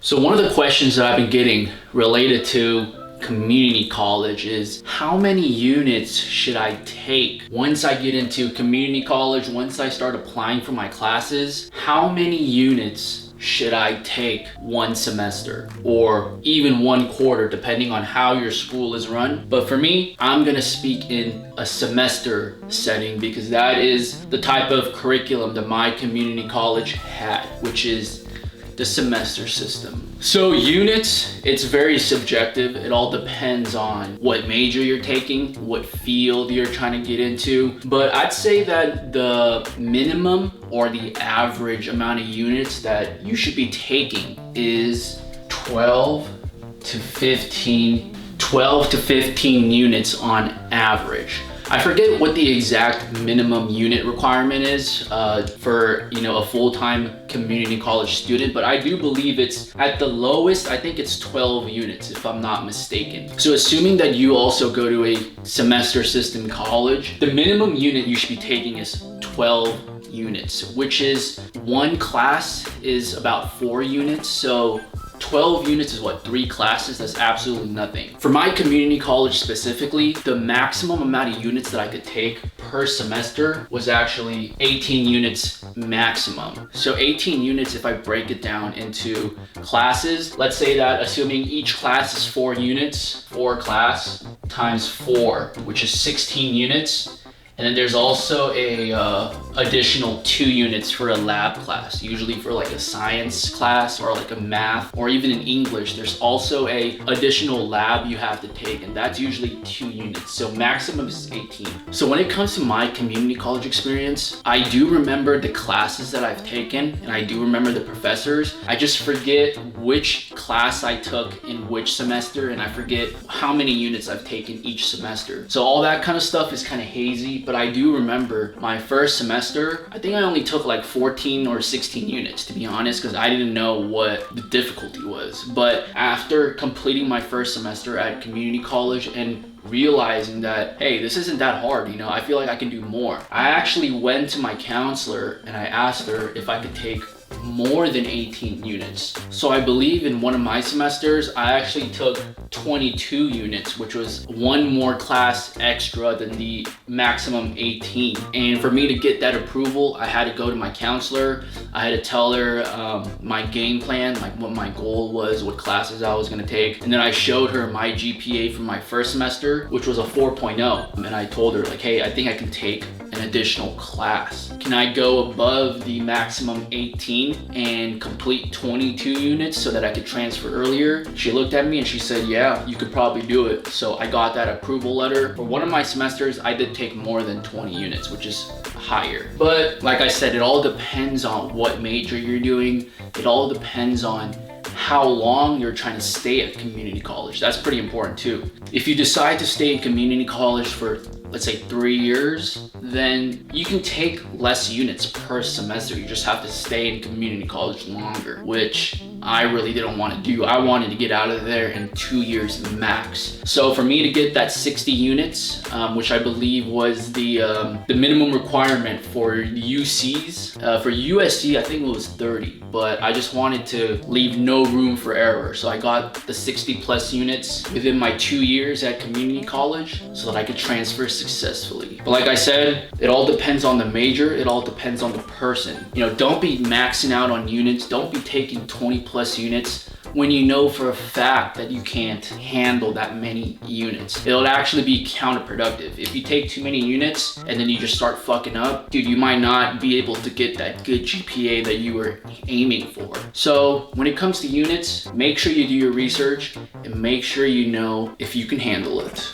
So one of the questions that I've been getting related to community college is how many units should I take once I get into community college, once I start applying for my classes, how many units should I take one semester or even one quarter, depending on how your school is run. But for me, I'm gonna speak in a semester setting because that is the type of curriculum that my community college had, which is the semester system. So units, it's very subjective. It all depends on what major you're taking, what field you're trying to get into. But I'd say that the minimum or the average amount of units that you should be taking is 12 to 15 units on average. I forget what the exact minimum unit requirement is for a full-time community college student, but I do believe it's at the lowest, I think it's 12 units if I'm not mistaken. So assuming that you also go to a semester system college, the minimum unit you should be taking is 12 units, which is one class is about 4 units. So 12 units is what, 3 classes? That's absolutely nothing. For my community college specifically, the maximum amount of units that I could take per semester was actually 18 units maximum. So 18 units, if I break it down into classes, let's say that assuming each class is 4 units, 4 class times 4, which is 16 units. And then there's also a additional 2 units for a lab class, usually for like a science class or like a math or even in English. There's also a additional lab you have to take, and that's usually 2 units. So maximum is 18. So when it comes to my community college experience, I do remember the classes that I've taken and I do remember the professors. I just forget which class I took in which semester, and I forget how many units I've taken each semester. So all that kind of stuff is kind of hazy. But I do remember my first semester, I think I only took like 14 or 16 units, to be honest, because I didn't know what the difficulty was. But after completing my first semester at community college and realizing that, hey, this isn't that hard, I feel like I can do more. I actually went to my counselor and I asked her if I could take more than 18 units. So I believe in one of my semesters, I actually took 22 units, which was 1 more class extra than the maximum 18. And for me to get that approval, I had to go to my counselor. I had to tell her my game plan, like what my goal was, what classes I was gonna take. And then I showed her my GPA from my first semester, which was a 4.0. And I told her like, hey, I think I can take an additional class. Can I go above the maximum 18 and complete 22 units so that I could transfer earlier? She looked at me and she said, yeah, you could probably do it. So I got that approval letter. For one of my semesters, I did take more than 20 units, which is higher. But like I said, it all depends on what major you're doing. It all depends on how long you're trying to stay at community college. That's pretty important too. If you decide to stay in community college for, let's say 3 years, then you can take less units per semester. You just have to stay in community college longer, which I really didn't want to do. I wanted to get out of there in 2 years max. So for me to get that 60 units, which I believe was the minimum requirement for UCs, for USC, I think it was 30, but I just wanted to leave no room for error. So I got the 60 plus units within my 2 years at community college so that I could transfer successfully. But like I said, it all depends on the major. It all depends on the person. Don't be maxing out on units. Don't be taking 20 plus units when you know for a fact that you can't handle that many units. It'll actually be counterproductive. If you take too many units and then you just start fucking up, dude, you might not be able to get that good GPA that you were aiming for. So when it comes to units, make sure you do your research and make sure you know if you can handle it.